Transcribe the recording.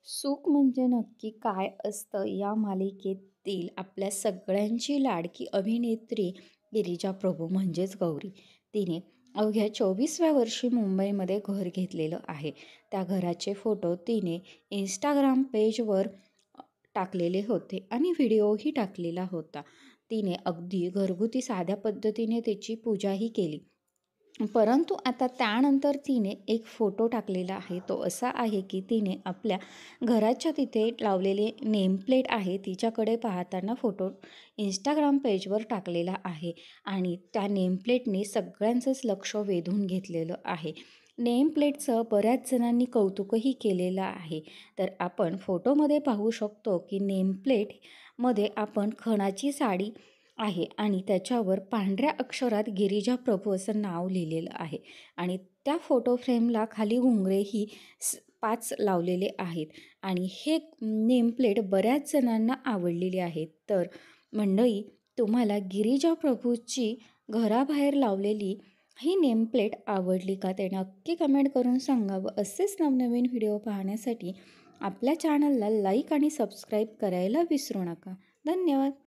सुख म्हणजे नक्की काय असतं या मालिकेतील आपल्या सगळ्यांची लाडकी अभिनेत्री गिरिजा प्रभू म्हणजेच गौरी. तिने अवघ्या 24व्या वर्षी मुंबईमध्ये घर घेतलेलं आहे. त्या घराचे फोटो तिने इंस्टाग्राम पेजवर टाकलेले होते आणि व्हिडिओही टाकलेला होता. तिने अगदी घरगुती साध्या पद्धतीने त्याची पूजाही केली. परंतु आता त्यानंतर तिने एक फोटो टाकलेला आहे. तो असा आहे की तिने आपल्या घराच्या तिथे लावलेले नेम प्लेट आहे तिच्याकडे पाहताना फोटो इंस्टाग्राम पेजवर टाकलेला आहे आणि त्या नेम प्लेटने सगळ्यांचंच लक्ष वेधून घेतलेलं आहे. नेम प्लेटचं बऱ्याच जणांनी कौतुकही केलेलं आहे. तर आपण फोटोमध्ये पाहू शकतो की नेम प्लेटमध्ये आपण खणाची साडी आहे आणि त्याच्यावर पांढऱ्या अक्षरात गिरिजा प्रभू असं नाव लिहिलेलं आहे आणि त्या फोटो फ्रेमला खाली घुंगरेही 5 लावलेले आहेत आणि हे नेमप्लेट बऱ्याच जणांना आवडलेली आहेत. तर मंडळी, तुम्हाला गिरिजा प्रभूची घराबाहेर लावलेली ही नेमप्लेट आवडली का? ते नक्की कमेंट करून सांगावं. असेच नवनवीन व्हिडिओ पाहण्यासाठी आपल्या चॅनलला लाईक आणि सबस्क्राईब करायला विसरू नका. धन्यवाद.